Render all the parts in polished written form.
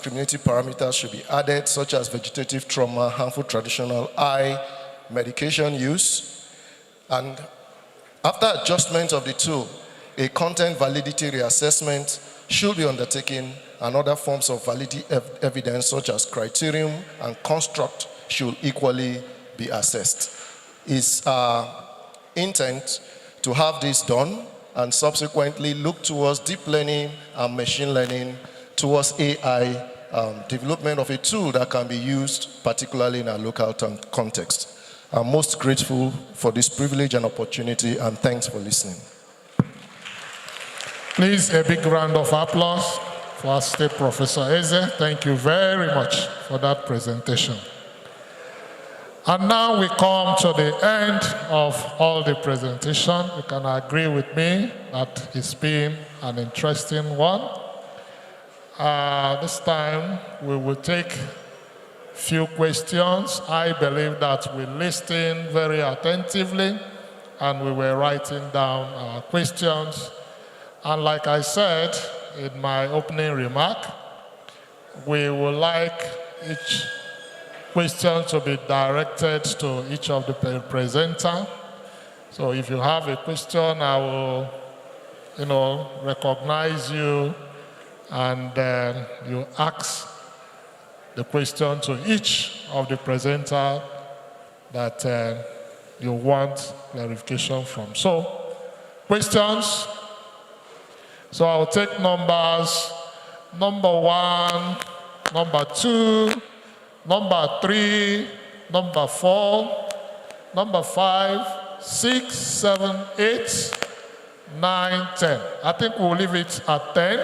discriminative parameters should be added, such as vegetative trauma, harmful traditional eye, medication use. And after adjustment of the tool, a content validity reassessment should be undertaken, and other forms of validity evidence, such as criterion and construct, should equally be assessed. It's our intent to have this done and subsequently look towards deep learning and machine learning towards AI development of a tool that can be used particularly in a local context. I'm most grateful for this privilege and opportunity, and thanks for listening. Please, a big round of applause for our State Professor Eze. Thank you very much for that presentation. And now we come to the end of all the presentation. You can agree with me that it's been an interesting one. This time we will take few questions. I believe that we listened very attentively and we were writing down our questions. And like I said in my opening remark, we would like each question to be directed to each of the presenters. So if you have a question, I will, recognize you, and then you ask the question to each of the presenters that you want clarification from. So, questions? So I'll take numbers, number 1, number 2, number 3, number 4, number 5, 6, 7, 8, 9, 10. I think we'll leave it at 10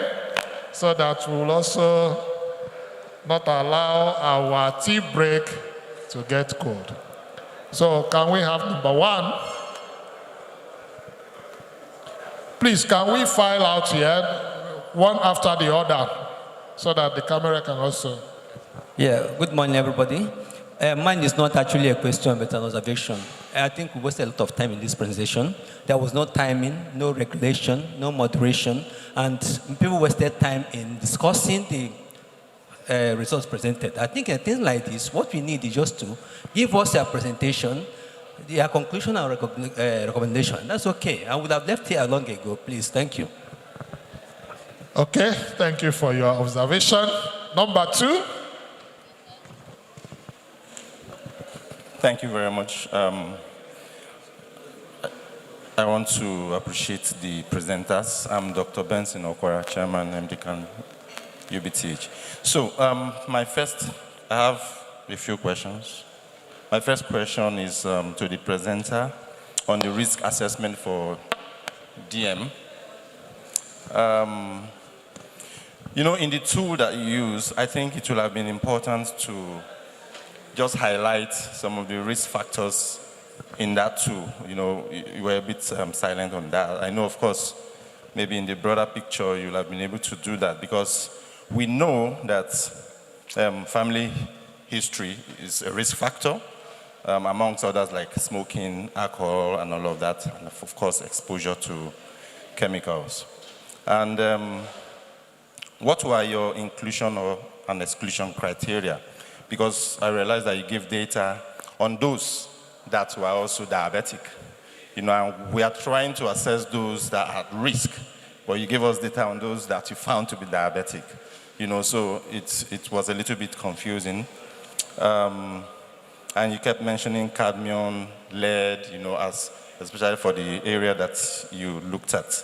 so that we'll also not allow our tea break to get cold. So can we have number 1? Please, can we file out here one after the other so that the camera can also... Yeah, good morning, everybody. Mine is not actually a question, but an observation. I think we wasted a lot of time in this presentation. There was no timing, no regulation, no moderation, and people wasted time in discussing the results presented. I think in things like this, what we need is just to give us a presentation, their conclusion and recommendation. That's okay. I would have left here long ago, please. Thank you. Okay, thank you for your observation. Number 2. Thank you very much. I want to appreciate the presenters. I'm Dr. Benson Okwara, Chairman, MDCAN, UBTH. So I have a few questions. My first question is to the presenter on the risk assessment for DM. In the tool that you use, I think it will have been important to just highlight some of the risk factors in that tool. You were a bit silent on that. I know, of course, maybe in the broader picture, you'll have been able to do that because we know that family history is a risk factor, amongst others like smoking, alcohol, and all of that, and of course, exposure to chemicals. And what were your inclusion and exclusion criteria? Because I realized that you give data on those that were also diabetic. And we are trying to assess those that are at risk, but you give us data on those that you found to be diabetic. So it was a little bit confusing. And you kept mentioning cadmium, lead, especially for the area that you looked at.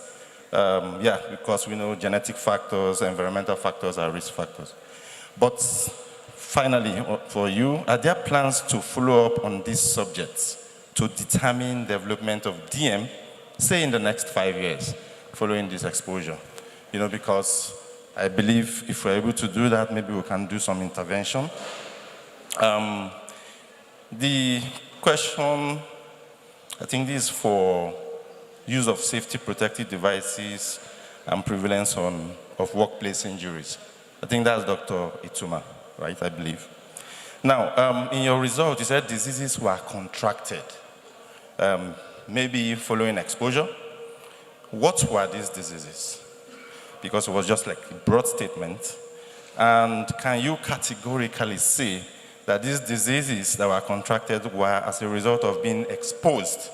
Because we know genetic factors, environmental factors are risk factors. But finally, for you, are there plans to follow up on these subjects to determine development of DM, say in the next 5 years, following this exposure? Because I believe if we're able to do that, maybe we can do some intervention. The question, I think this is for use of safety protective devices and prevalence of workplace injuries. I think that's Dr. Ituma, right, I believe. Now, in your result, you said diseases were contracted, maybe following exposure. What were these diseases? Because it was just like a broad statement. And can you categorically say that these diseases that were contracted were as a result of being exposed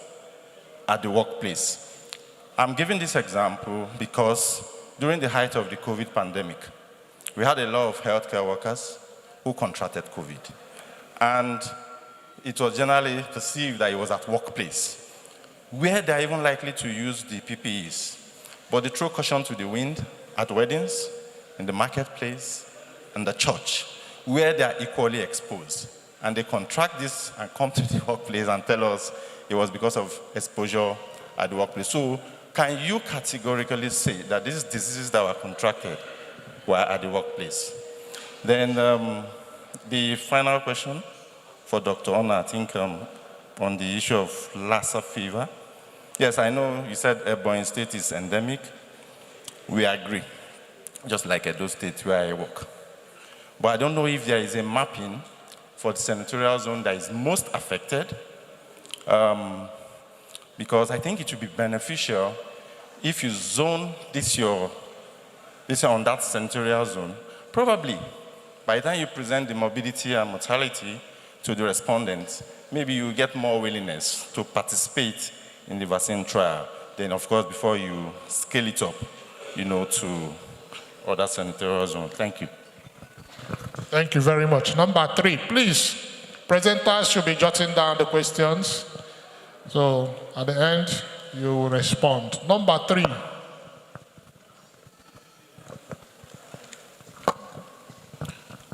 at the workplace? I'm giving this example because during the height of the COVID pandemic, we had a lot of healthcare workers who contracted COVID. And it was generally perceived that it was at workplace, where they're even likely to use the PPEs. But they throw caution to the wind at weddings, in the marketplace, and the church, where they are equally exposed. And they contract this and come to the workplace and tell us it was because of exposure at the workplace. So can you categorically say that these diseases that were contracted were at the workplace? Then the final question for Dr. Ona, I think on the issue of Lassa fever. Yes, I know you said Ebonyi State is endemic. We agree, just like Edo State where I work. But I don't know if there is a mapping for the senatorial zone that is most affected, because I think it would be beneficial if you zone this on that senatorial zone. Probably, by the time you present the morbidity and mortality to the respondents, maybe you get more willingness to participate in the vaccine trial. Then, of course, before you scale it up, to other senatorial zones. Thank you. Thank you very much. Number 3, please. Presenters should be jotting down the questions. So at the end, you will respond. Number 3.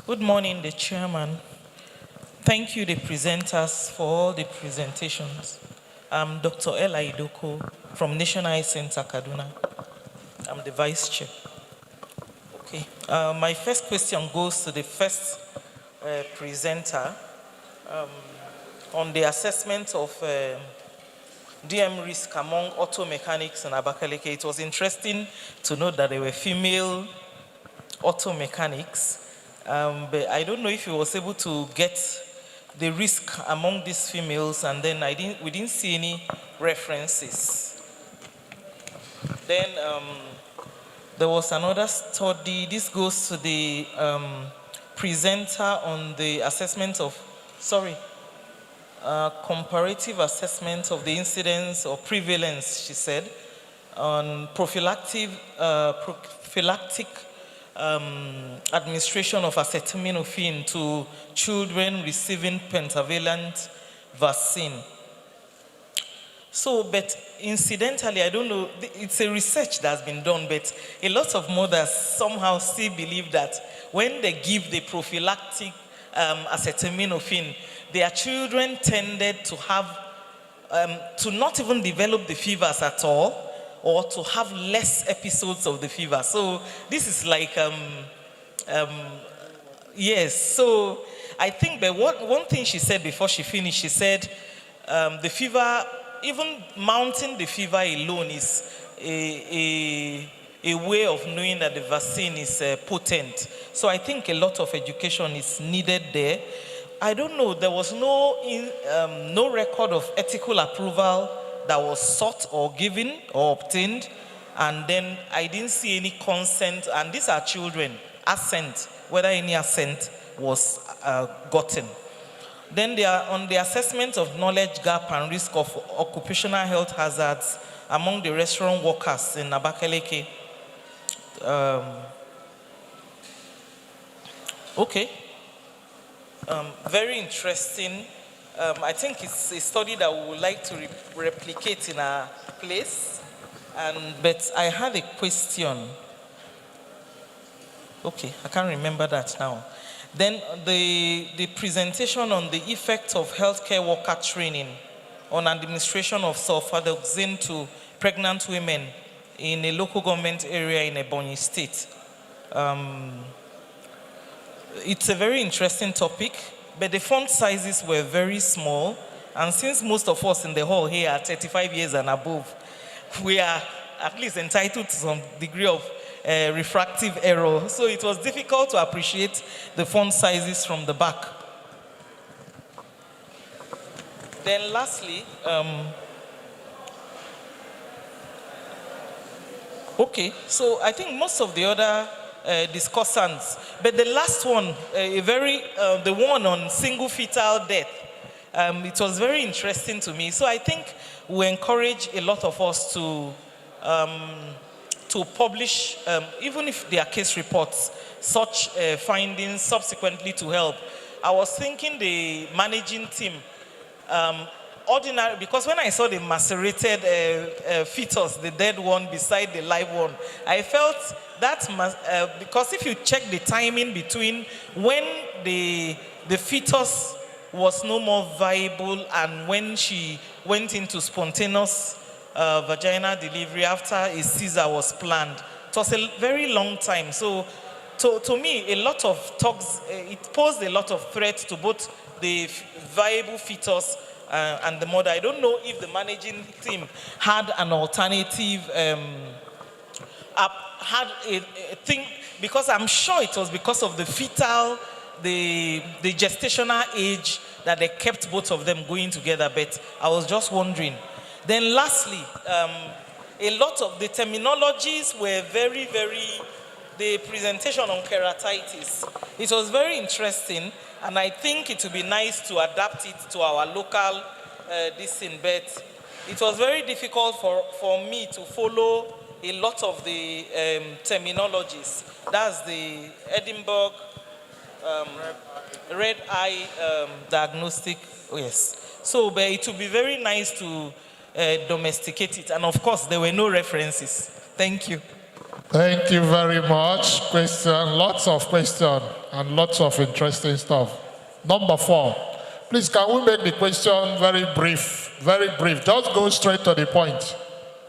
Good morning, the chairman. Thank you, the presenters, for all the presentations. I'm Dr. Ella Idoko from National Eye Center, Kaduna. I'm the vice chair. Okay. My first question goes to the first presenter on the assessment of DM risk among auto mechanics in Abakaliki. It was interesting to know that there were female auto mechanics, but I don't know if he was able to get the risk among these females, and then we didn't see any references. Then there was another study. This goes to the presenter on the assessment of, comparative assessment of the incidence or prevalence, she said, on prophylactic administration of acetaminophen to children receiving pentavalent vaccine. So, but incidentally, I don't know, it's a research that's been done, but a lot of mothers somehow still believe that when they give the prophylactic acetaminophen, their children tended to have, to not even develop the fevers at all, or to have less episodes of the fever. So this is like, yes. So I think that one thing she said before she finished, she said the fever, even mounting the fever alone is a way of knowing that the vaccine is potent. So I think a lot of education is needed there. I don't know, there was no record of ethical approval that was sought or given or obtained, and then I didn't see any consent, and these are children, assent, whether any assent was gotten. Then they are on the assessment of knowledge gap and risk of occupational health hazards among the restaurant workers in Abakaliki. Okay. Very interesting. I think it's a study that we would like to replicate in our place. But I had a question. Okay, I can't remember that now. Then the presentation on the effect of healthcare worker training on administration of sulfadoxine to pregnant women in a local government area in Ebonyi State. It's a very interesting topic, but the font sizes were very small, and since most of us in the hall here are 35 years and above, we are at least entitled to some degree of refractive error, so it was difficult to appreciate the font sizes from the back. Then lastly, okay, so I think most of the other discussants. But the last one, the one on single fetal death, it was very interesting to me. So I think we encourage a lot of us to publish, even if they are case reports, such findings subsequently to help. I was thinking the managing team, ordinary, because when I saw the macerated fetus, the dead one beside the live one, I felt that because if you check the timing between when the fetus was no more viable and when she went into spontaneous vaginal delivery after a Caesar was planned, it was a very long time. So to me, a lot of talks, it posed a lot of threats to both the viable fetus and the mother. I don't know if the managing team had an alternative, had a thing, because I'm sure it was because of the fetal, the gestational age that they kept both of them going together. But I was just wondering. Then lastly, a lot of the terminologies were very, the presentation on keratitis. It was very interesting, and I think it would be nice to adapt it to our local thing, but it was very difficult for me to follow a lot of the terminologies. That's the Edinburgh red eye diagnostic, yes. So, but it would be very nice to domesticate it, and of course, there were no references. Thank you. Thank you very much. Lots of questions and lots of interesting stuff. Number 4. Please, can we make the question very brief? Very brief. Just go straight to the point.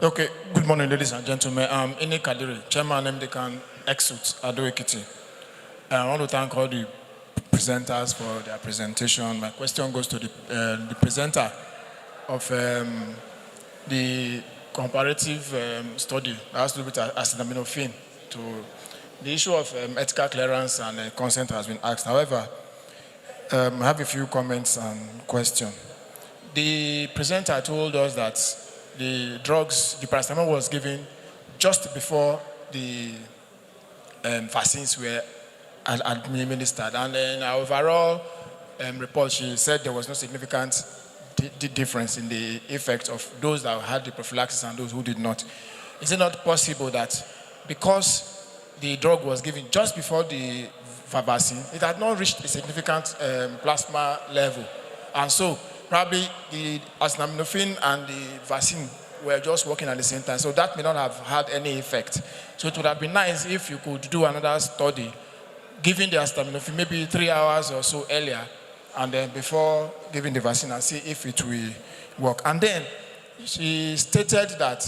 Okay. Good morning, ladies and gentlemen. I'm Ine Kadiri, Chairman MDCAN Exut Ado Ekiti. I want to thank all the presenters for their presentation. My question goes to the presenter of the comparative study that has to do with acetaminophen. To the issue of ethical clearance and consent has been asked. However, I have a few comments and questions. The presenter told us that the drugs, the paracetamol was given just before the vaccines were administered. And in our overall report, she said there was no significant difference in the effect of those that had the prophylaxis and those who did not. Is it not possible that because the drug was given just before the vaccine, it had not reached a significant plasma level, and so probably the acetaminophen and the vaccine were just working at the same time, so that may not have had any effect. So it would have been nice if you could do another study giving the acetaminophen maybe 3 hours or so earlier, and then before giving the vaccine, and see if it will work. And then she stated that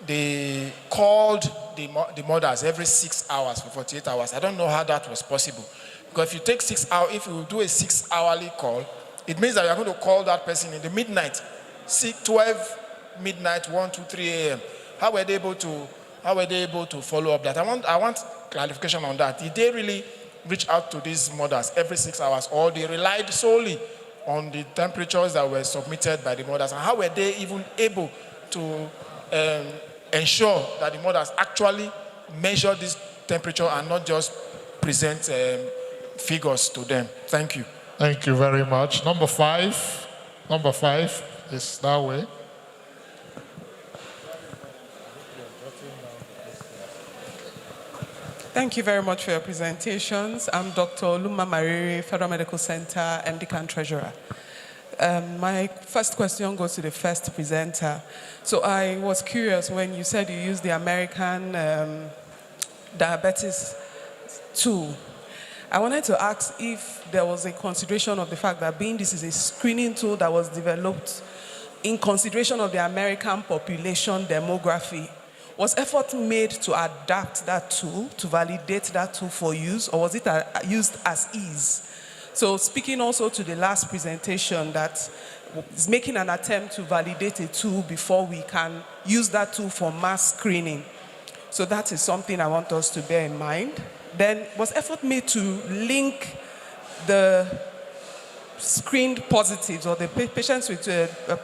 they called the mothers every 6 hours for 48 hours. I don't know how that was possible. Because if you take 6 hours, if you do a 6-hourly call, it means that you're going to call that person in the midnight, 12 midnight, 1, 2, 3 a.m. How were they able to follow up that? I want clarification on that. Did they really reach out to these mothers every 6 hours, or they relied solely on the temperatures that were submitted by the mothers? And how were they even able to ensure that the mothers actually measure this temperature and not just present figures to them? Thank you. Thank you very much. Number 5. Number 5 is that way. Thank you very much for your presentations. I'm Dr. Oluma Mariri, Federal Medical Center, MDCAN Treasurer. My first question goes to the first presenter. So I was curious when you said you used the American diabetes tool. I wanted to ask if there was a consideration of the fact that being this is a screening tool that was developed in consideration of the American population demography, was effort made to adapt that tool, to validate that tool for use, or was it used as is? So speaking also to the last presentation that is making an attempt to validate a tool before we can use that tool for mass screening. So that is something I want us to bear in mind. Then was effort made to link the screened positives or the patients with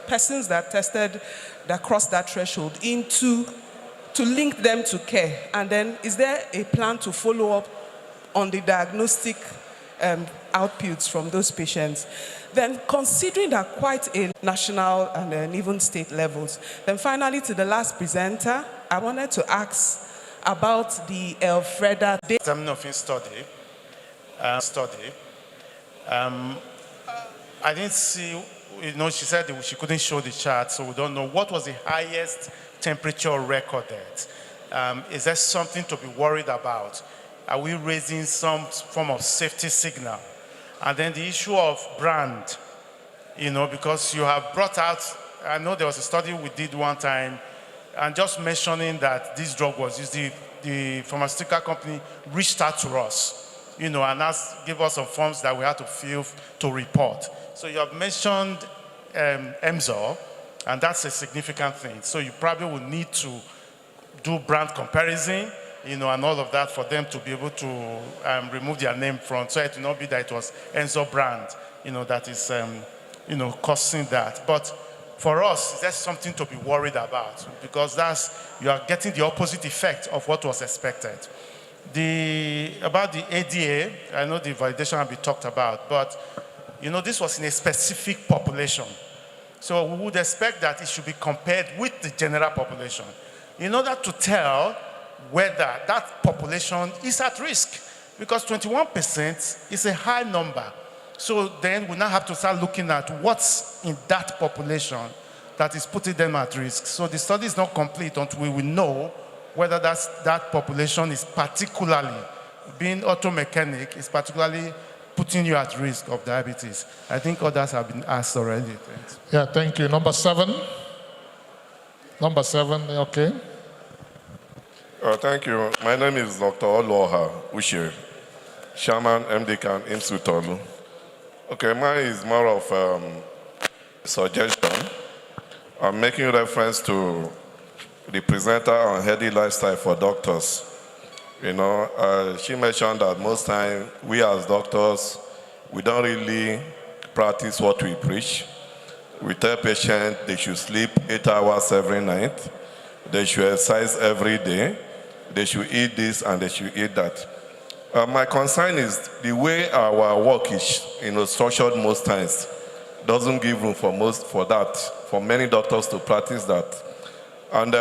persons that tested, that crossed that threshold into to link them to care? And then is there a plan to follow up on the diagnostic outputs from those patients? Then considering that quite a national and even state levels. Then finally, to the last presenter, I wanted to ask about the Elfreda Acetaminophen study. I didn't see, she said that she couldn't show the chart, so we don't know what was the highest temperature recorded. Is there something to be worried about? Are we raising some form of safety signal? And then the issue of brand, because you have brought out, I know there was a study we did one time, and just mentioning that this drug was used, the pharmaceutical company reached out to us, and gave us some forms that we had to fill to report. So you have mentioned Emzor, and that's a significant thing. So you probably will need to do brand comparison, and all of that for them to be able to remove their name from, so it will not be that it was Emzor brand, that is, causing that. But for us, that's something to be worried about, because you are getting the opposite effect of what was expected. About the ADA, I know the validation will be talked about, but this was in a specific population. So we would expect that it should be compared with the general population in order to tell whether that population is at risk, because 21% is a high number. So then we now have to start looking at what's in that population that is putting them at risk. So the study is not complete until we will know whether that population is particularly, being auto-mechanic, is particularly putting you at risk of diabetes. I think others have been asked already. Thanks. Yeah, thank you. Number 7. Number 7, okay. Thank you. My name is Dr. Oloha Ushe, Chairman, MDCAN, IMSU Tolu. Okay, mine is more of suggestion. I'm making reference to the presenter on healthy lifestyle for doctors. She mentioned that most time we as doctors, we don't really practice what we preach. We tell patients they should sleep 8 hours every night. They should exercise every day. They should eat this and they should eat that. My concern is the way our work is structured most times doesn't give room for many doctors to practice that. And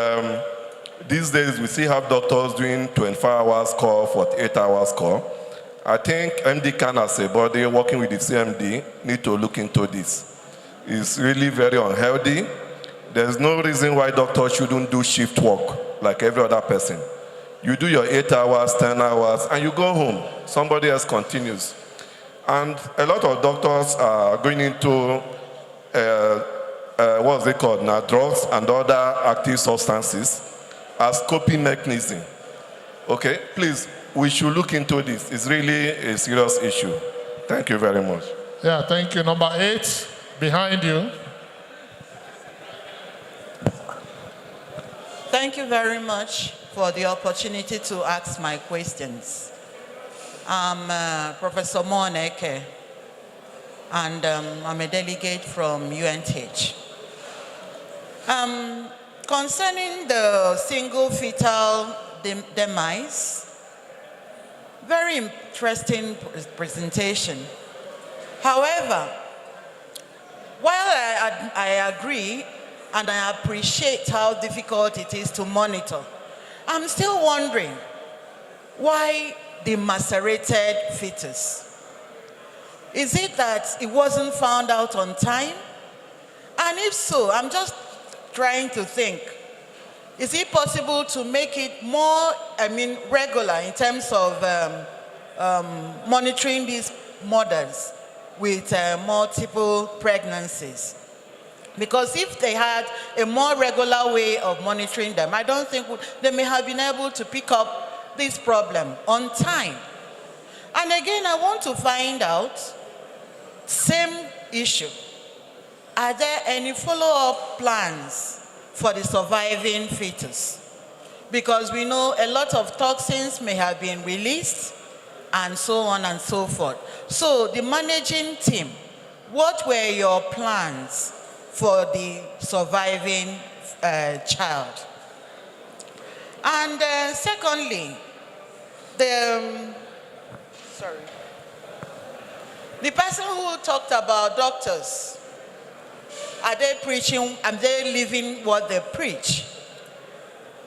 these days we still have doctors doing 24 hours call, 48 hours call. I think MDCAN as a body working with the CMD need to look into this. It's really very unhealthy. There's no reason why doctors shouldn't do shift work like every other person. You do your 8 hours, 10 hours, and you go home. Somebody else continues. And a lot of doctors are going into, what's it called now, drugs and other active substances as coping mechanism. Okay, please, we should look into this. It's really a serious issue. Thank you very much. Yeah, thank you. Number 8, behind you. Thank you very much for the opportunity to ask my questions. I'm Professor Moneke, and I'm a delegate from UNTH. Concerning the single fetal demise, very interesting presentation. However, while I agree and I appreciate how difficult it is to monitor, I'm still wondering why the macerated fetus? Is it that it wasn't found out on time? And if so, I'm just trying to think, is it possible to make it more, regular in terms of monitoring these mothers with multiple pregnancies? Because if they had a more regular way of monitoring them, I don't think they may have been able to pick up this problem on time. And again, I want to find out, same issue, are there any follow-up plans for the surviving fetus? Because we know a lot of toxins may have been released and so on and so forth. So the managing team, what were your plans for the surviving child? And secondly, the person who talked about doctors, are they preaching, are they living what they preach?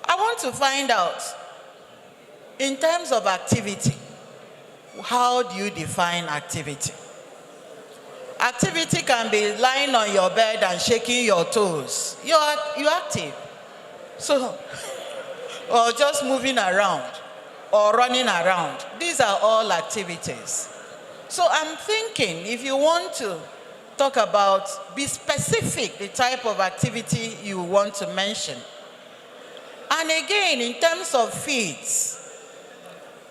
I want to find out, in terms of activity, how do you define activity? Activity can be lying on your bed and shaking your toes. You're active. So, or just moving around or running around. These are all activities. So I'm thinking, if you want to talk about, be specific, the type of activity you want to mention. And again, in terms of feeds,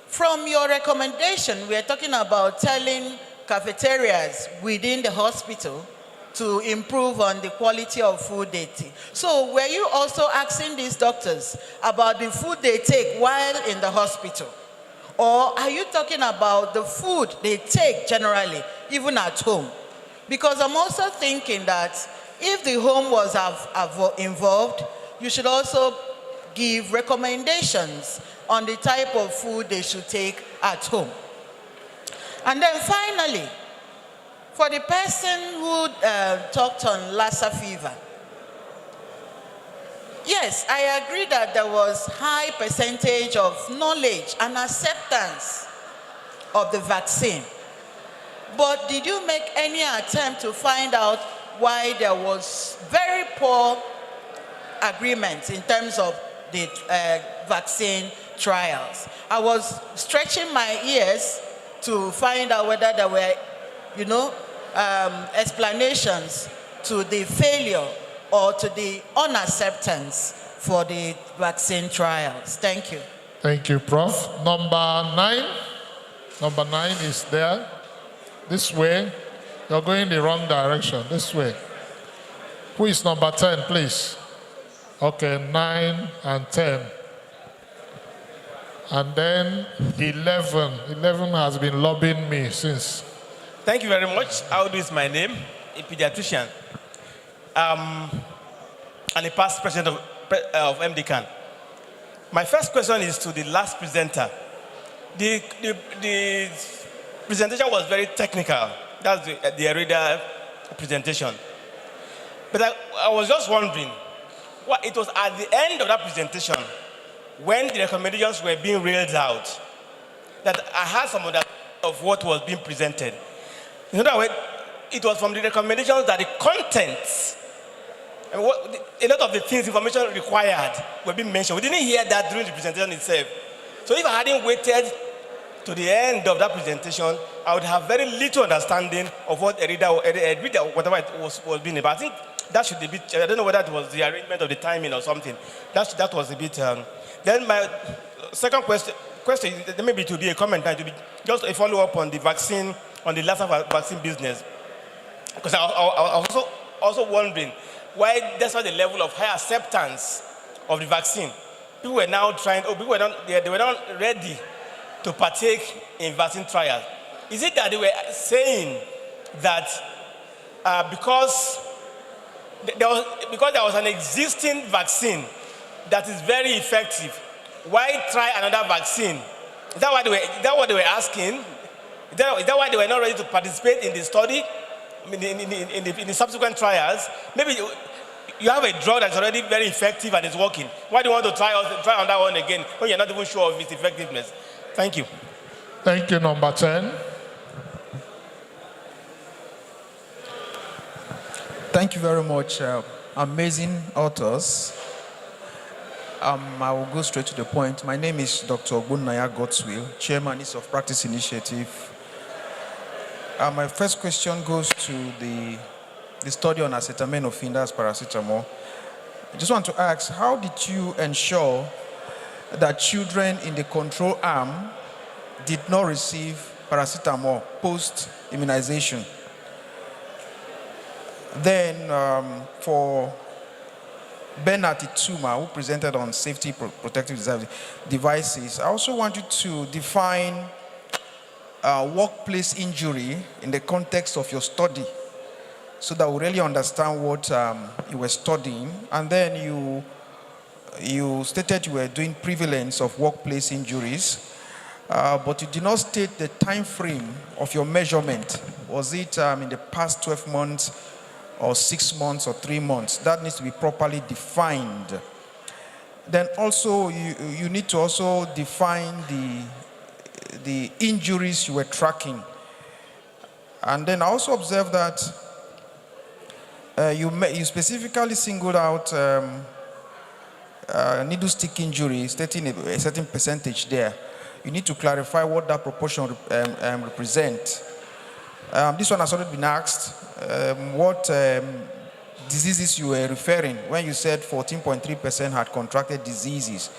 from your recommendation, we are talking about telling cafeterias within the hospital to improve on the quality of food they take. So were you also asking these doctors about the food they take while in the hospital? Or are you talking about the food they take generally, even at home? Because I'm also thinking that if the home was involved, you should also give recommendations on the type of food they should take at home. And then finally, for the person who talked on Lassa fever, yes, I agree that there was high percentage of knowledge and acceptance of the vaccine. But did you make any attempt to find out why there was very poor agreement in terms of the vaccine trials? I was stretching my ears to find out whether there were, explanations to the failure or to the unacceptance for the vaccine trials. Thank you. Thank you, Prof. Number 9. Number 9 is there. This way. You're going the wrong direction. This way. Who is number 10, please? Okay, 9 and 10. And then 11. 11 has been lobbying me since. Thank you very much. Audu is my name, a pediatrician. And a past president of MDCAN. My first question is to the last presenter. The presentation was very technical. That's the ERIDA presentation. But I was just wondering, it was at the end of that presentation, when the recommendations were being railed out, that I had some of what was being presented. In other words, it was from the recommendations that the contents, and a lot of the things, information required, were being mentioned. We didn't hear that during the presentation itself. So if I hadn't waited to the end of that presentation, I would have very little understanding of what ERIDA, whatever it was being about. I think that should be a bit, I don't know whether it was the arrangement of the timing or something. That was a bit. Then my second question, maybe it will be a comment, it will be just a follow-up on the vaccine, on the Lassa vaccine business. Because I was also wondering why, despite the level of high acceptance of the vaccine, people were now they were not ready to partake in vaccine trials. Is it that they were saying that because there was an existing vaccine that is very effective, why try another vaccine? Is that what they were asking? Is that why they were not ready to participate in the study, in the subsequent trials? Maybe you have a drug that's already very effective and is working. Why do you want to try on that one again when you're not even sure of its effectiveness? Thank you. Thank you, number 10. Thank you very much, amazing authors. I will go straight to the point. My name is Dr. Ogbonnaya Godswill, Chairman of Practice Initiative. My first question goes to the study on acetaminophen, that's paracetamol. I just want to ask, how did you ensure that children in the control arm did not receive paracetamol post-immunization? Then for Bernard Ituma, who presented on safety protective devices, I also want you to define workplace injury in the context of your study so that we really understand what you were studying. And then you you stated you were doing prevalence of workplace injuries, but you did not state the time frame of your measurement. Was it in the past 12 months or 6 months or 3 months? That needs to be properly defined. Then also, you need to also define the injuries you were tracking. And then I also observed that you specifically singled out needle stick injury, stating a certain percentage there. You need to clarify what that proportion represents. This one has already been asked. What diseases you were referring when you said 14.3% had contracted diseases,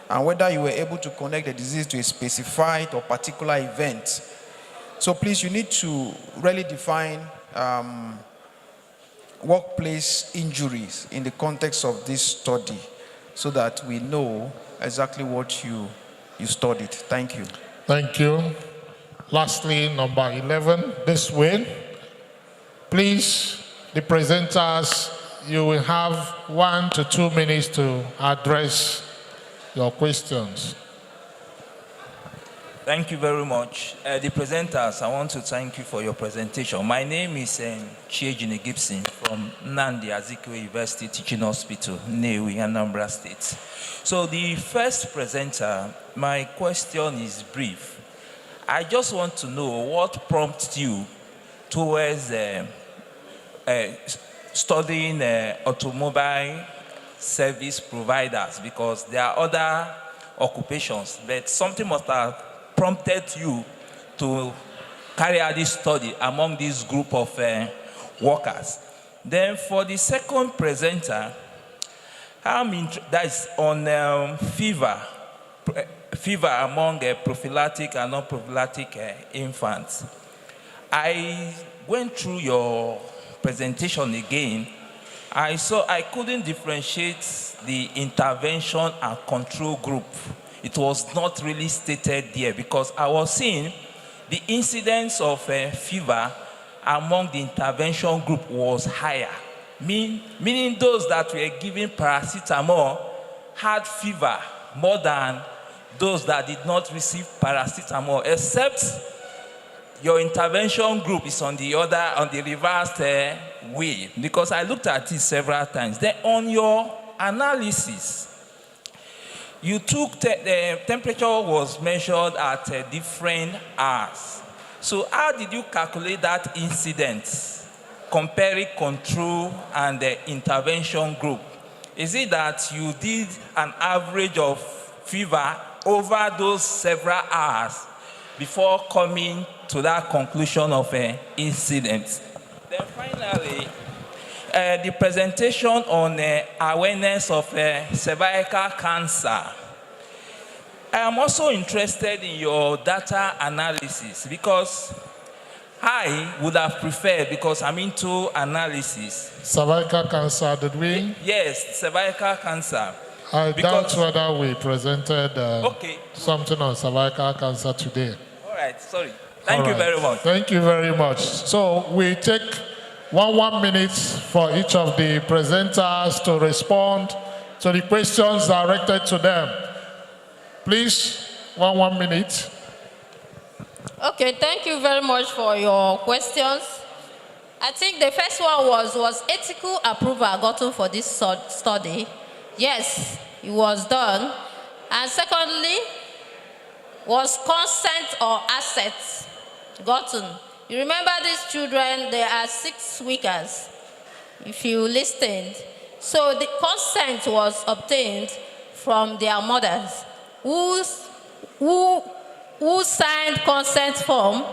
and whether you were able to connect the disease to a specified or particular event. So please, you need to really define workplace injuries in the context of this study so that we know exactly what you studied. Thank you. Thank you. Lastly, number 11, this way. Please, the presenters, you will have 1 to 2 minutes to address your questions. Thank you very much. The presenters, I want to thank you for your presentation. My name is Chiejine Gibson from Nnamdi Azikiwe University Teaching Hospital, Nnewi, Anambra State. So the first presenter, my question is brief. I just want to know what prompted you towards studying automobile service providers, because there are other occupations, but something must have prompted you to carry out this study among this group of workers. Then for the second presenter, that is on fever among prophylactic and non-prophylactic infants. I went through your presentation again. I saw I couldn't differentiate the intervention and control group. It was not really stated there, because I was seeing the incidence of fever among the intervention group was higher, meaning those that were given paracetamol had fever more than those that did not receive paracetamol, except your intervention group is on the reversed way, because I looked at it several times. Then on your analysis, you took the temperature was measured at different hours. So how did you calculate that incidence, comparing control and the intervention group? Is it that you did an average of fever over those several hours before coming to that conclusion of an incident? Then finally, the presentation on awareness of cervical cancer. I am also interested in your data analysis, because I would have preferred, because I'm into analysis. Cervical cancer, did we? Yes, cervical cancer. I doubt whether we presented something on cervical cancer today. All right, sorry. Thank you very much. Thank you very much. So we take 1 minute for each of the presenters to respond to the questions directed to them. Please, 1 minute. Okay, thank you very much for your questions. I think the first one was ethical approval gotten for this study? Yes, it was done. And secondly, was consent or assets gotten? You remember these children, they are 6 weekers, if you listened. So the consent was obtained from their mothers, who signed consent form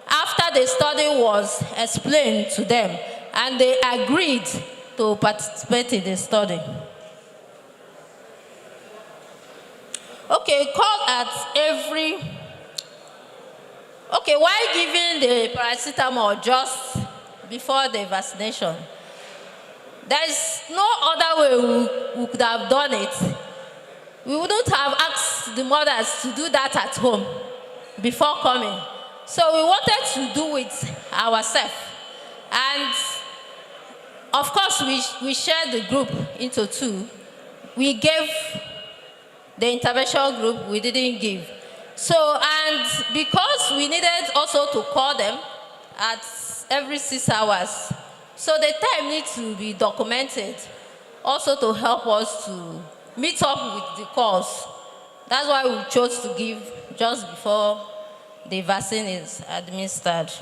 after the study was explained to them, and they agreed to participate in the study. Okay, call at every... Okay, why giving the paracetamol just before the vaccination? There is no other way we could have done it. We wouldn't have asked the mothers to do that at home before coming. So we wanted to do it ourselves. And of course, we shared the group into 2. we gave the intervention group, we didn't give. So, and because we needed also to call them at every 6 hours, so the time needs to be documented, also to help us to meet up with the calls. That's why we chose to give just before the vaccine is administered.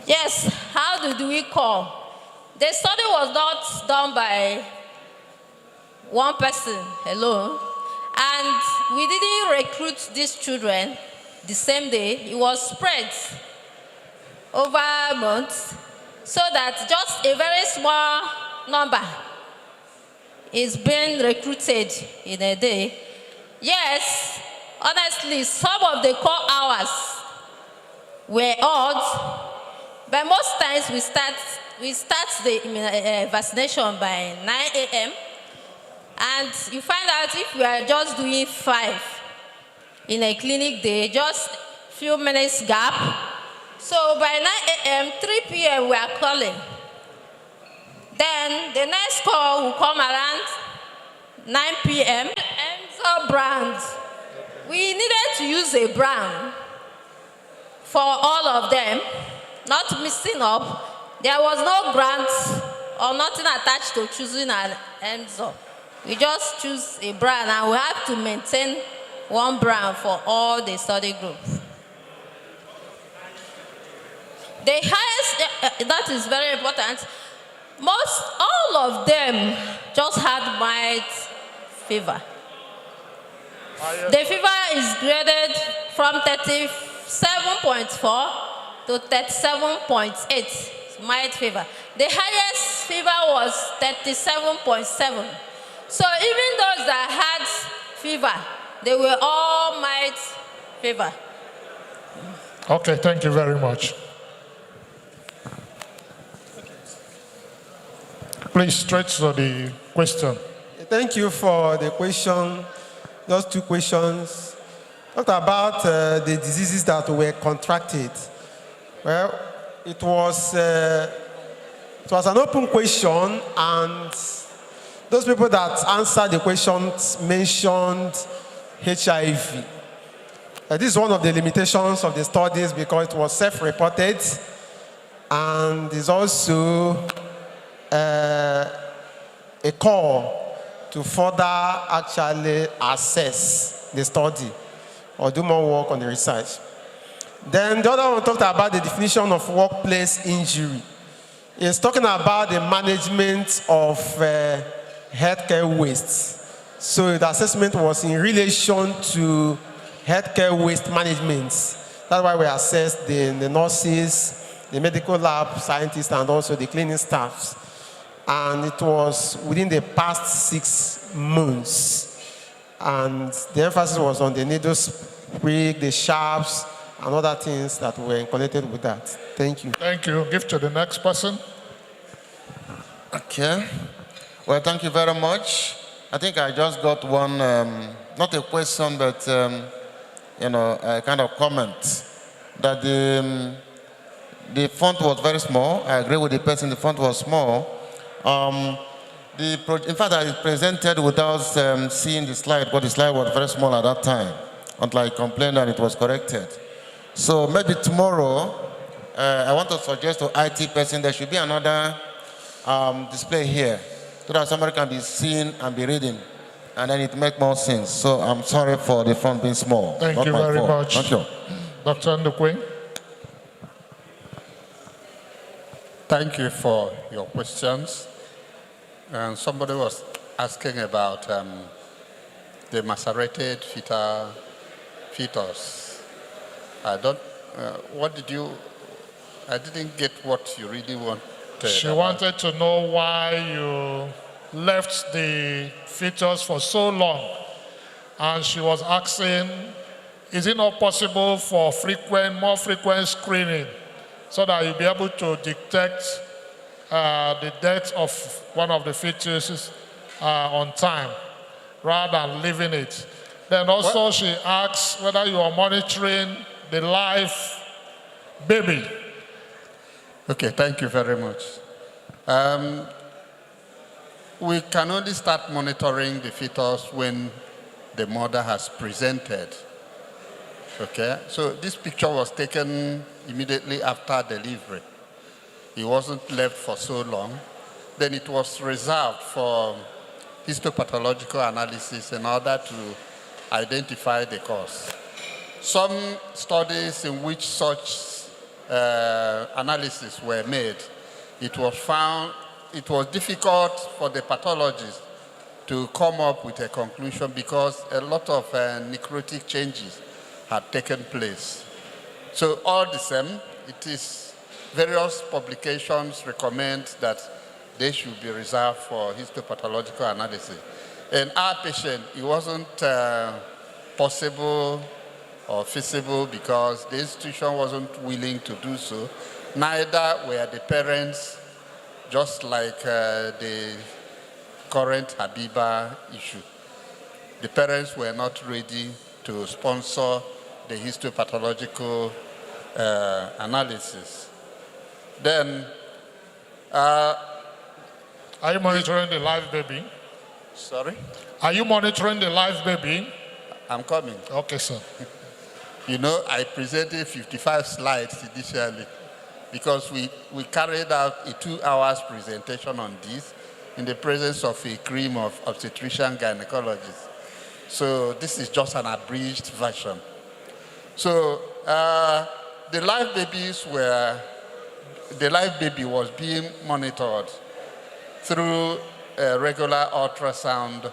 Yes, how do we call? The study was not done by one person alone, and we didn't recruit these children the same day. It was spread over months, so that just a very small number is being recruited in a day. Yes, honestly, some of the call hours were odd, but most times we start the vaccination by 9 a.m. And you find out if we are just doing 5 in a clinic day, just few minutes gap. So by 9 a.m., 3 p.m. we are calling. Then the next call will come around 9 p.m. Enzo brand. We needed to use a brand for all of them, not mixing up. There was no grant or nothing attached to choosing an Enzo. We just choose a brand, and we have to maintain one brand for all the study group. The highest, that is very important. All of them just had mild fever. The fever is graded from 37.4 to 37.8, mild fever. The highest fever was 37.7. So even those that had fever, they were all mild fever. Okay, thank you very much. Please, straight to the question. Thank you for the question. Just 2 questions. Talked about the diseases that were contracted. Well, it was an open question, and those people that answered the questions mentioned HIV. This is one of the limitations of the studies because it was self-reported, and is also a call to further actually assess the study or do more work on the research. Then the other one talked about the definition of workplace injury. It's talking about the management of healthcare waste. So the assessment was in relation to healthcare waste management. That's why we assessed the nurses, the medical lab scientists, and also the cleaning staffs. And it was within the past 6 months. And the emphasis was on the needle sprig, the sharps, and other things that were connected with that. Thank you. Thank you. Give to the next person. Okay. Well, thank you very much. I think I just got one, not a question, but a kind of comment that the font was very small. I agree with the person. The font was small. In fact, I presented without seeing the slide, but the slide was very small at that time, until I complained and it was corrected. So maybe tomorrow, I want to suggest to IT person there should be another display here, so that somebody can be seeing and be reading, and then it makes more sense. So I'm sorry for the font being small. Thank you very much. Thank you. Dr. Ndukwe. Thank you for your questions. And somebody was asking about the macerated fetus. I didn't get what you really wanted. She wanted to know why you left the fetus for so long. And she was asking, is it not possible for more frequent screening so that you'll be able to detect the death of one of the fetuses on time, rather than leaving it? Then also she asks whether you are monitoring the live baby. Okay, thank you very much. we can only start monitoring the fetus when the mother has presented. Okay, so this picture was taken immediately after delivery. It wasn't left for so long. Then it was reserved for histopathological analysis in order to identify the cause. Some studies in which such analysis were made, it was found it was difficult for the pathologist to come up with a conclusion because a lot of necrotic changes had taken place. So all the same, it is various publications recommend that they should be reserved for histopathological analysis. In our patient, it wasn't possible or feasible because the institution wasn't willing to do so. Neither were the parents, just like the current Habiba issue. The parents were not ready to sponsor the histopathological analysis. Then, are you monitoring the live baby? Sorry? Are you monitoring the live baby? I'm coming. Okay, sir. You know, I presented 55 slides initially because we carried out a 2 hours presentation on this in the presence of a cream of obstetrician gynecologists. So this is just an abridged version. So the live baby was being monitored through a regular ultrasound,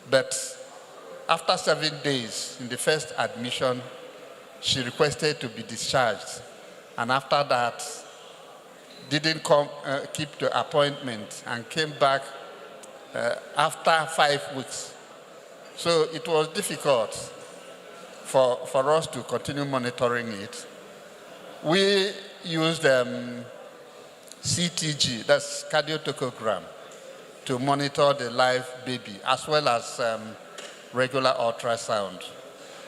but after 7 days in the first admission, she requested to be discharged. And after that, didn't keep the appointment and came back after 5 weeks. So it was difficult for us to continue monitoring it. We used CTG, that's cardiotocogram, to monitor the live baby, as well as regular ultrasound.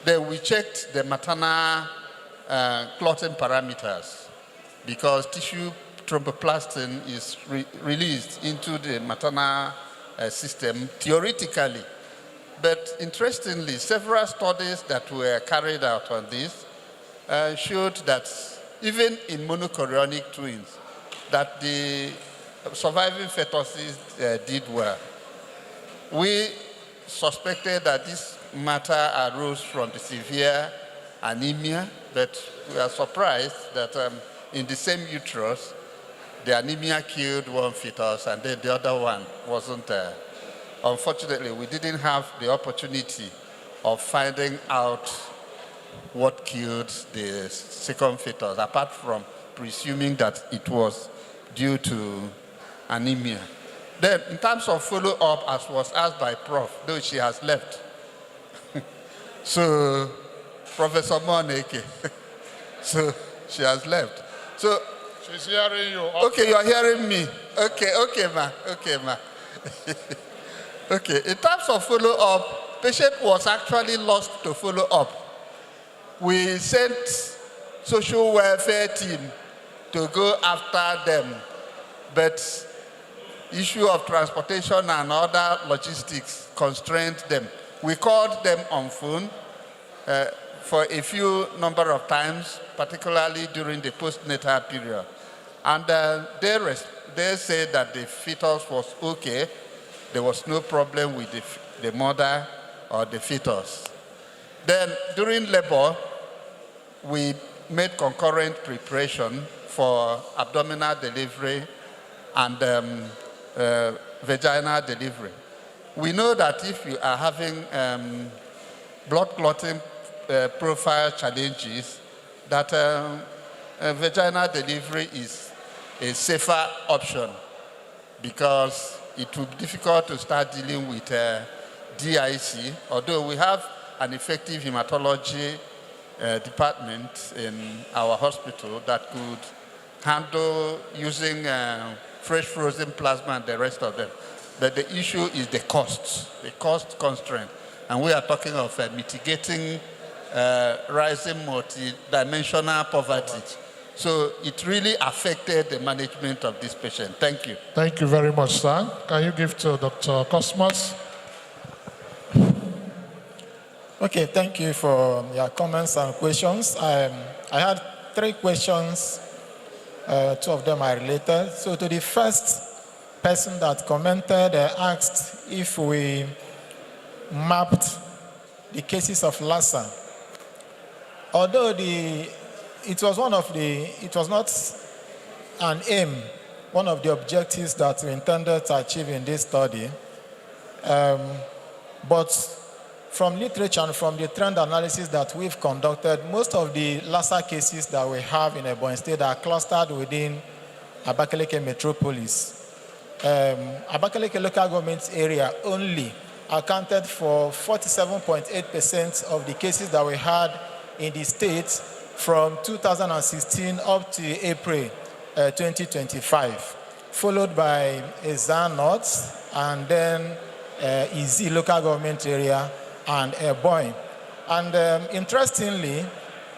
Then we checked the maternal clotting parameters because tissue thromboplastin is released into the maternal system theoretically. But interestingly, several studies that were carried out on this showed that even in monochorionic twins, that the surviving fetuses did well. We suspected that this matter arose from the severe anemia, but we are surprised that in the same uterus, the anemia killed one fetus and then the other one wasn't there. Unfortunately, we didn't have the opportunity of finding out what killed the second fetus, apart from presuming that it was due to anemia. Then, in terms of follow-up, as was asked by Prof, though she has left. So, Professor Moneke, so she has left. So, she's hearing you. Okay, you're hearing me. Okay, ma. Okay, in terms of follow-up, patient was actually lost to follow-up. We sent social welfare team to go after them, but issue of transportation and other logistics constrained them. We called them on phone for a few number of times, particularly during the postnatal period. And they said that the fetus was okay. There was no problem with the mother or the fetus. Then during labor, we made concurrent preparation for abdominal delivery and vaginal delivery. We know that if you are having blood clotting profile challenges, that vaginal delivery is a safer option because it will be difficult to start dealing with DIC, although we have an effective hematology department in our hospital that could handle using fresh frozen plasma and the rest of them. But the issue is the cost constraint. And we are talking of mitigating rising multidimensional poverty So it really affected the management of this patient. Thank you. Thank you very much, sir. Can you give to Dr. Cosmos? Okay, thank you for your comments and questions. I had 3 questions. 2 of them are related. So to the first person that commented, asked if we mapped the cases of Lassa. Although it was not an aim, one of the objectives that we intended to achieve in this study, but from literature and from the trend analysis that we've conducted, most of the Lassa cases that we have in Ebonyi State are clustered within Abakaliki metropolis. Abakaliki local government area only accounted for 47.8% of the cases that we had in the state from 2016 up to April 2025, followed by Ezza North and then Izi local government area and Ebonyi. And interestingly,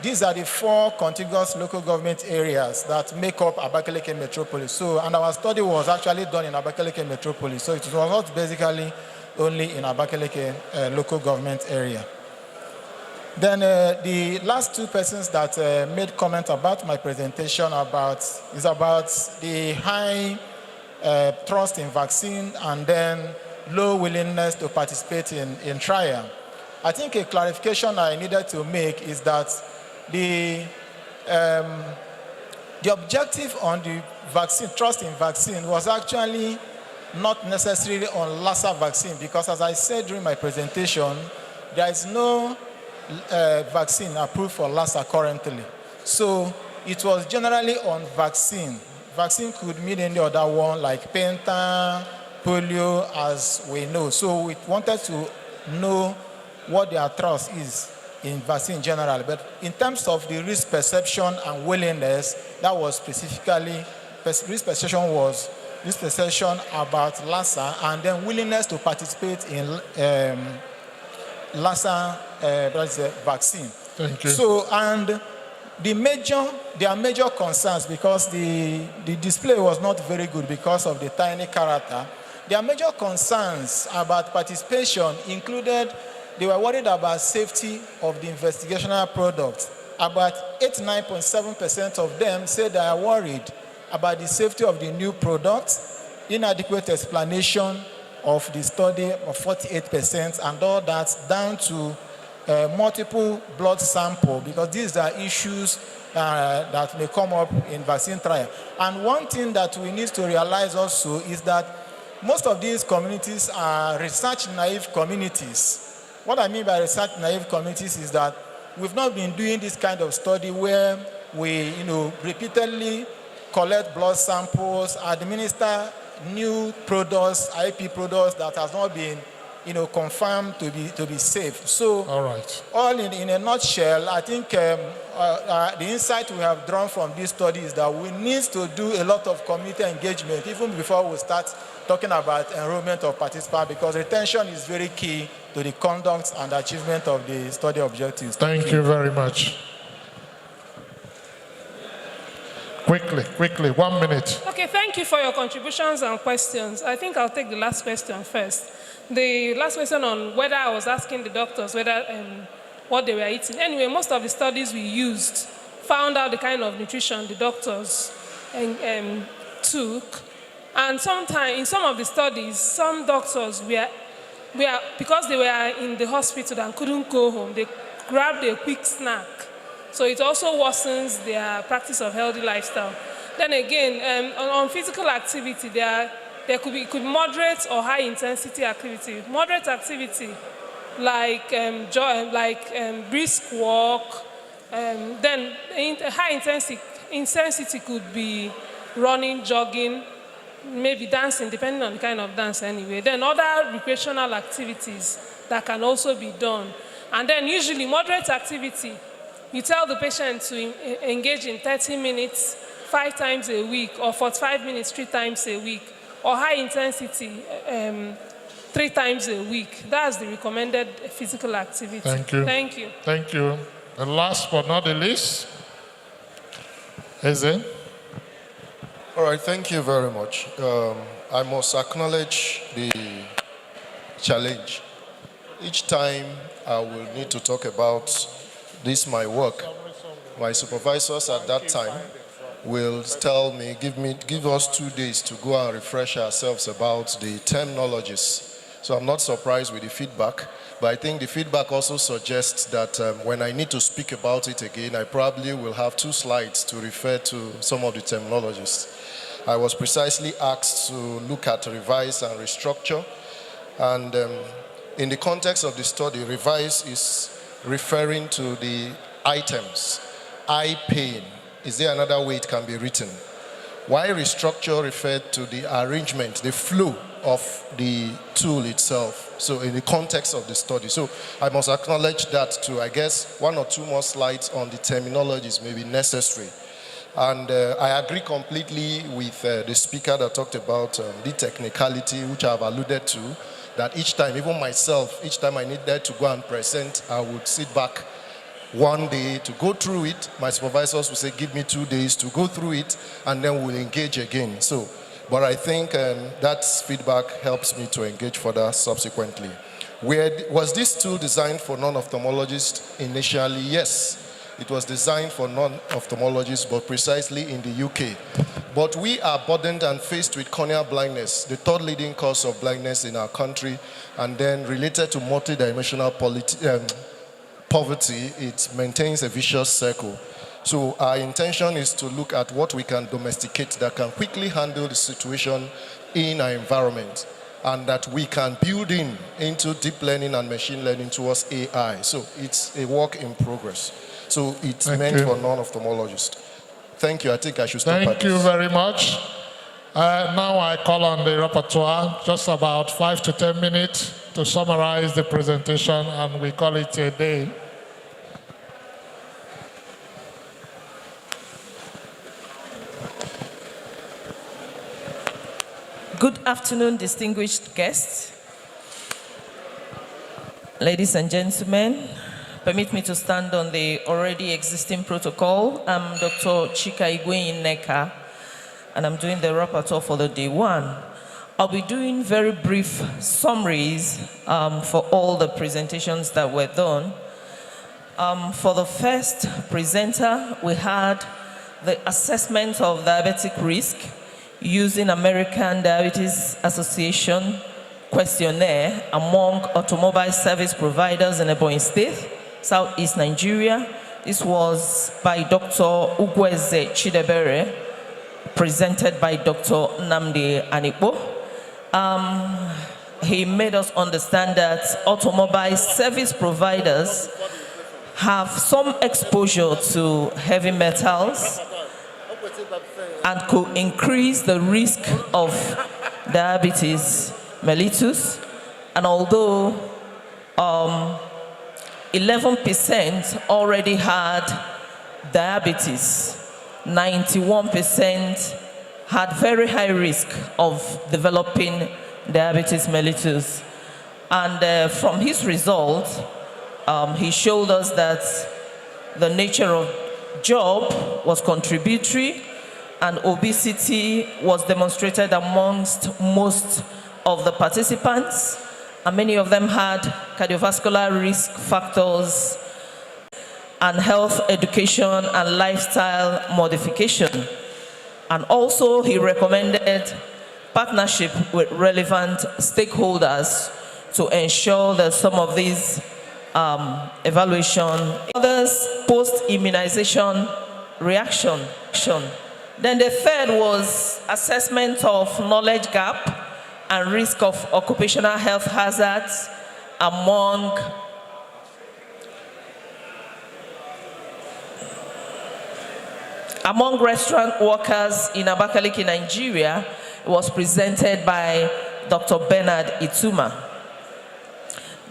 these are the 4 contiguous local government areas that make up Abakaliki metropolis. So, and our study was actually done in Abakaliki metropolis. So it was not basically only in Abakaliki local government area. Then the last 2 persons that made comment about my presentation is about the high trust in vaccine and then low willingness to participate in trial. I think a clarification I needed to make is that the objective on the vaccine, trust in vaccine, was actually not necessarily on Lassa vaccine, because as I said during my presentation, there is no vaccine approved for Lassa currently. So it was generally on vaccine. Vaccine could mean any other one like penta, polio, as we know. So we wanted to know what their trust is in vaccine in general. But in terms of the risk perception and willingness, that was specifically, risk perception about Lassa, and then willingness to participate in Lassa vaccine. Thank you. So, and there are major concerns because the display was not very good because of the tiny character. Their major concerns about participation included, they were worried about safety of the investigational product. About 89.7% of them said they are worried about the safety of the new product, inadequate explanation of the study of 48%, and all that down to multiple blood sample, because these are issues that may come up in vaccine trial. And one thing that we need to realize also is that most of these communities are research-naive communities. What I mean by research-naive communities is that we've not been doing this kind of study where we, repeatedly collect blood samples, administer new products, IP products that has not been, confirmed to be safe. So, all right. All in a nutshell, I think the insight we have drawn from this study is that we need to do a lot of community engagement even before we start talking about enrollment of participants, because retention is very key to the conduct and achievement of the study objectives. Thank you very much. Quickly, 1 minute. Okay, thank you for your contributions and questions. I think I'll take the last question first. The last question on whether I was asking the doctors what they were eating. Anyway, most of the studies we used found out the kind of nutrition the doctors took. And sometimes, in some of the studies, some doctors because they were in the hospital and couldn't go home, they grabbed a quick snack. So it also worsens their practice of healthy lifestyle. Then again, on physical activity, there could be moderate or high intensity activity. Moderate activity, like brisk walk. Then high intensity could be running, jogging, maybe dancing, depending on the kind of dance anyway. Then other recreational activities that can also be done. And then usually moderate activity, you tell the patient to engage in 30 minutes 5 times a week, or 45 minutes 3 times a week, or high intensity 3 times a week. That's the recommended physical activity. Thank you. Thank you. Thank you. And last but not the least, Eze? All right, thank you very much. I must acknowledge the challenge. Each time I will need to talk about this, my work, my supervisors at that time will tell me, give us 2 days to go and refresh ourselves about the terminologies. So I'm not surprised with the feedback, but I think the feedback also suggests that when I need to speak about it again, I probably will have 2 slides to refer to some of the terminologies. I was precisely asked to look at revise and restructure, and in the context of the study, revise is referring to the items. Eye pain, is there another way it can be written? While restructure referred to the arrangement, the flow of the tool itself. So in the context of the study. So I must acknowledge that too. I guess 1 or 2 more slides on the terminologies may be necessary. And I agree completely with the speaker that talked about the technicality, which I've alluded to, that each time, even myself, each time I needed to go and present, I would sit back 1 day to go through it. My supervisors would say, give me 2 days to go through it, and then we'll engage again. So, but I think that feedback helps me to engage further subsequently. Was this tool designed for non-ophthalmologists initially? Yes. It was designed for non-ophthalmologists, but precisely in the UK. But we are burdened and faced with corneal blindness, the 3rd leading cause of blindness in our country, and then related to multidimensional poverty, it maintains a vicious circle. So our intention is to look at what we can domesticate that can quickly handle the situation in our environment, and that we can build into deep learning and machine learning towards AI. So it's a work in progress. So it's meant for non-ophthalmologists. Thank you. I think I should stop at this. Thank you very much. Now I call on the rapporteur, just about 5 to 10 minutes to summarize the presentation, and we call it a day. Good afternoon, distinguished guests. Ladies and gentlemen, permit me to stand on the already existing protocol. I'm Dr. Chika Igwe-Nneka, and I'm doing the rapporteur for the day 1. I'll be doing very brief summaries for all the presentations that were done. For the first presenter, we had the assessment of diabetic risk using American Diabetes Association questionnaire among automobile service providers in Ebonyi State, Southeast Nigeria. This was by Dr. Ugweze Chidebere, presented by Dr. Nnamdi Anikpo. He made us understand that automobile service providers have some exposure to heavy metals and could increase the risk of diabetes mellitus. And although 11% already had diabetes, 91% had very high risk of developing diabetes mellitus. And from his results, he showed us that the nature of job was contributory, and obesity was demonstrated amongst most of the participants, and many of them had cardiovascular risk factors and health education and lifestyle modification. And also he recommended partnership with relevant stakeholders to ensure that some of these evaluation, others post-immunization reaction. Then the third was assessment of knowledge gap and risk of occupational health hazards among restaurant workers in Abakaliki, Nigeria. It was presented by Dr. Bernard Ituma.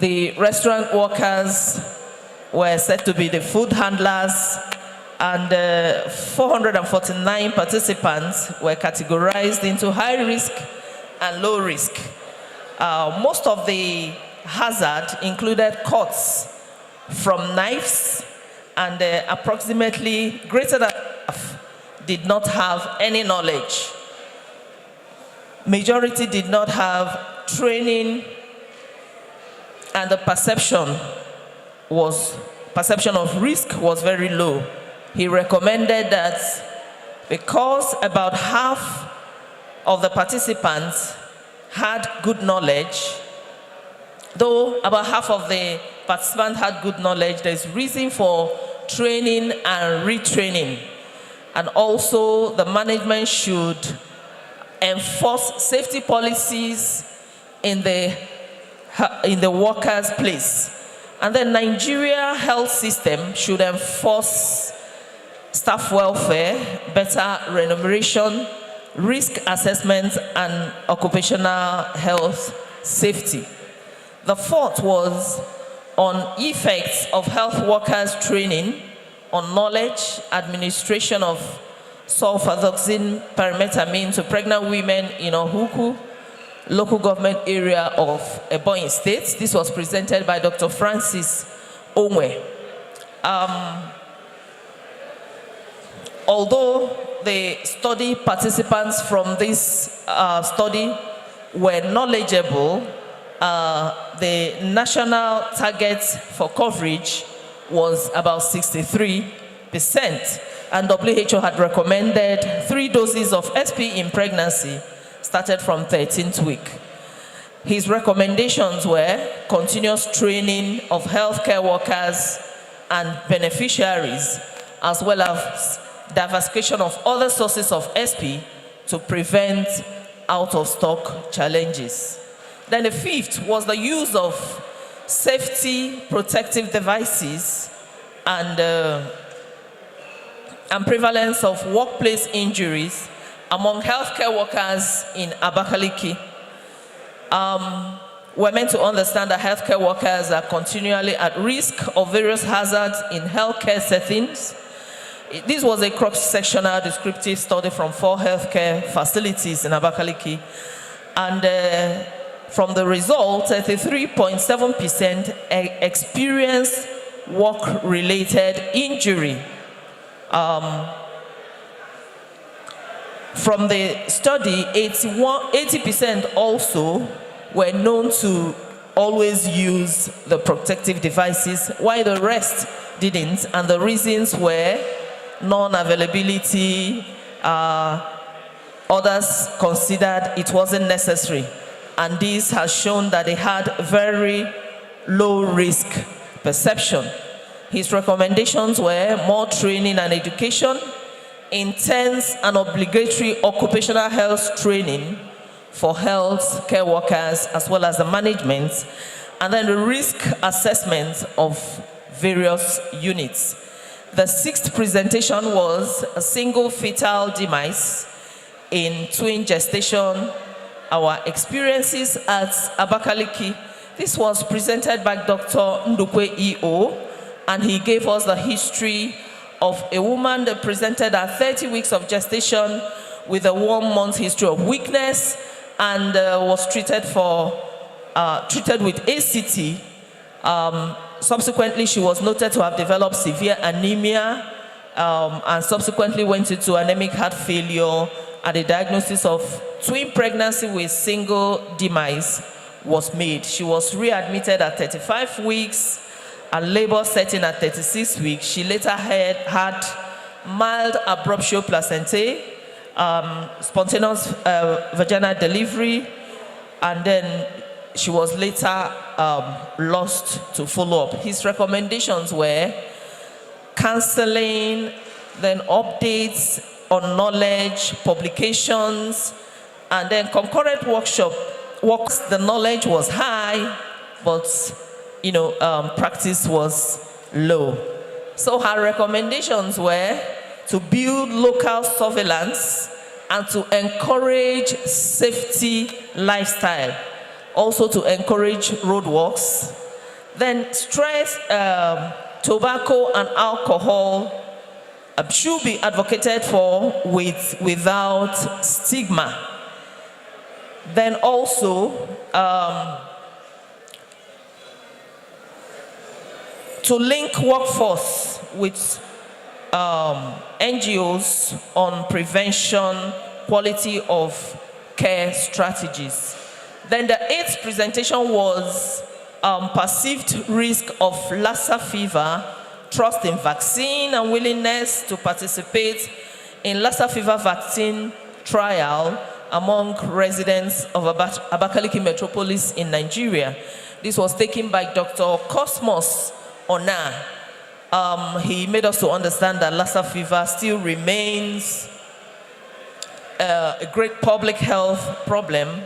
The restaurant workers were said to be the food handlers, and 449 participants were categorized into high risk and low risk. Most of the hazard included cuts from knives, and approximately greater than half did not have any knowledge. Majority did not have training, and the perception of risk was very low. He recommended that because about half of the participants had good knowledge, though about half of the participants had good knowledge, there's reason for training and retraining. And also the management should enforce safety policies in the workers' place. And the Nigeria health system should enforce staff welfare, better remuneration, risk assessment, and occupational health safety. The fourth was on effects of health workers training on knowledge, administration of sulfadoxine pyrimethamine to pregnant women in Ohuku, local government area of Ebonyi State. This was presented by Dr. Francis Onwe. Although the study participants from this study were knowledgeable, the national target for coverage was about 63%, and WHO had recommended 3 doses of SP in pregnancy started from 13th week. His recommendations were continuous training of healthcare workers and beneficiaries, as well as diversification of other sources of SP to prevent out-of-stock challenges. Then the fifth was the use of safety protective devices and prevalence of workplace injuries among healthcare workers in Abakaliki. We're meant to understand that healthcare workers are continually at risk of various hazards in healthcare settings. This was a cross-sectional descriptive study from 4 healthcare facilities in Abakaliki. And from the result, 33.7% experienced work-related injury. From the study, 80% also were known to always use the protective devices, while the rest didn't, and the reasons were non-availability, others considered it wasn't necessary, and this has shown that they had very low risk perception. His recommendations were more training and education, intense and obligatory occupational health training for health care workers as well as the management, and then the risk assessment of various units. The 6th presentation was a single fetal demise in twin gestation, our experiences at Abakaliki. This was presented by Dr. Ndukwe E.O., and he gave us the history of a woman that presented at 30 weeks of gestation with a 1-month history of weakness and was treated with ACT. Subsequently, she was noted to have developed severe anemia and subsequently went into anemic heart failure, and a diagnosis of twin pregnancy with single demise was made. She was readmitted at 35 weeks and labor setting at 36 weeks. She later had mild abruptio placentae, spontaneous vaginal delivery, and then she was later lost to follow-up. His recommendations were counseling, then updates on knowledge, publications, and then concurrent workshops. The knowledge was high, but practice was low. So her recommendations were to build local surveillance and to encourage safety lifestyle. Also to encourage roadworks. Then stress, tobacco and alcohol should be advocated for without stigma. Then also to link workforce with NGOs on prevention, quality of care strategies. Then the 8th presentation was perceived risk of Lassa fever, trust in vaccine, and willingness to participate in Lassa fever vaccine trial among residents of Abakaliki metropolis in Nigeria. This was taken by Dr. Cosmos Ona. He made us to understand that Lassa fever still remains a great public health problem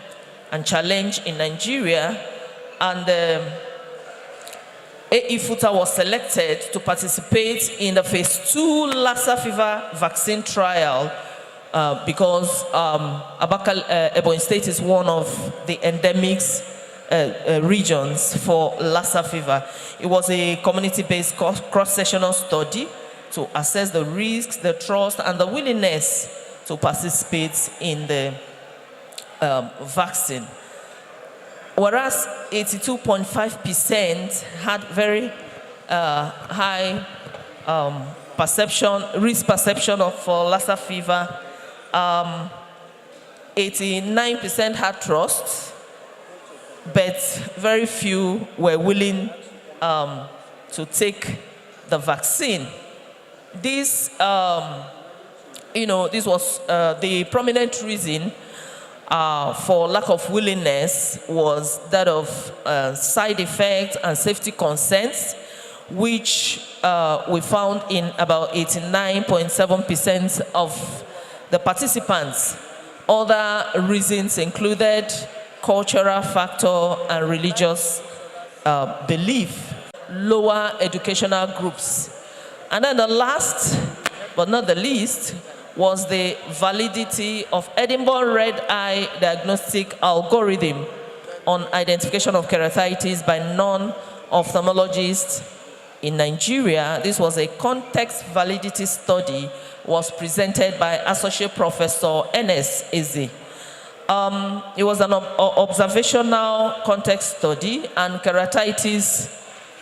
and challenge in Nigeria, and AE-FUTA was selected to participate in the phase 2 Lassa fever vaccine trial because Ebonyi State is one of the endemics regions for Lassa fever. It was a community-based cross-sectional study to assess the risks, the trust, and the willingness to participate in the vaccine. Whereas 82.5% had very high risk perception of Lassa fever, 89% had trust, but very few were willing to take the vaccine. This, this was the prominent reason for lack of willingness was that of side effects and safety concerns, which we found in about 89.7% of the participants. Other reasons included cultural factor and religious belief, lower educational groups. And then the last, but not the least, was the validity of Edinburgh Red Eye diagnostic algorithm on identification of keratitis by non-ophthalmologists in Nigeria. This was a context validity study, was presented by Associate Professor Enes Eze. It was an observational context study, and keratitis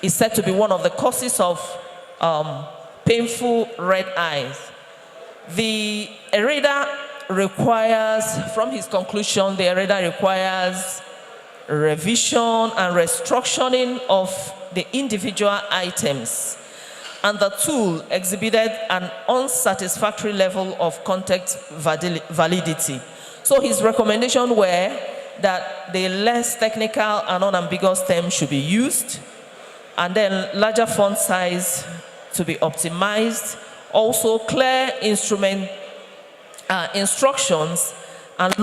is said to be one of the causes of painful red eyes. The ERIDA requires, from his conclusion, the ERIDA requires revision and restructuring of the individual items, and the tool exhibited an unsatisfactory level of context validity. So his recommendations were that the less technical and unambiguous terms should be used, and then larger font size to be optimized. Also, clear instructions and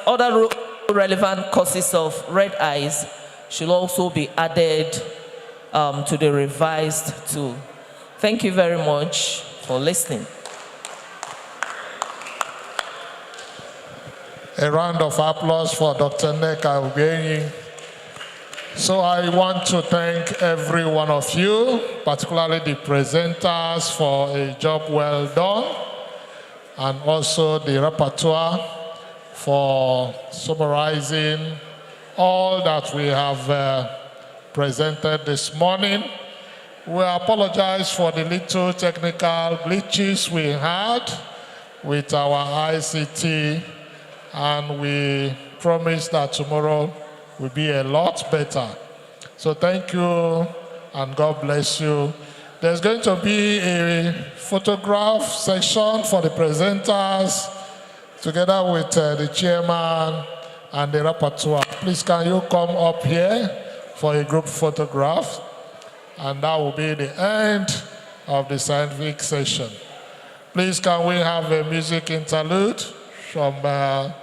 other relevant causes of red eyes should also be added to the revised tool. Thank you very much for listening. A round of applause for Dr. Nneka Ugbenyi. So I want to thank every one of you, particularly the presenters, for a job well done, and also the rapporteur for summarizing all that we have presented this morning. We apologize for the little technical glitches we had with our ICT, and we promise that tomorrow will be a lot better. So thank you, and God bless you. There's going to be a photograph section for the presenters, together with the chairman and the rapporteur. Please, can you come up here for a group photograph? And that will be the end of the scientific session. Please, can we have a music interlude from the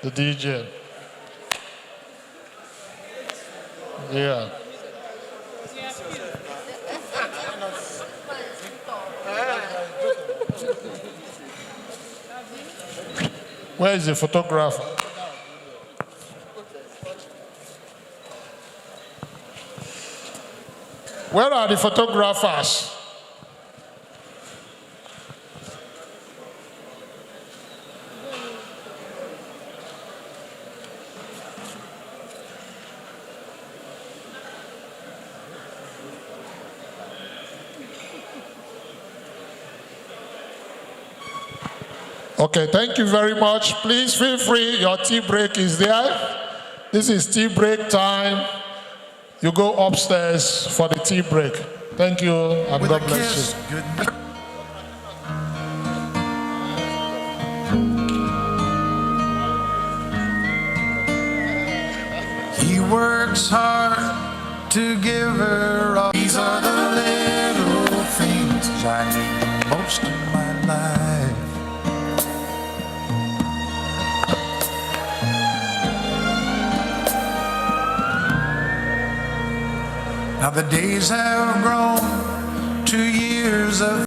DJ? Yeah. Where is the photographer? Where are the photographers? Okay, thank you very much. Please feel free. Your tea break is there. This is tea break time. You go upstairs for the tea break. Thank you, and God bless you. He works hard to give her all. These are the little things I need most in my life. Now the days have grown to years of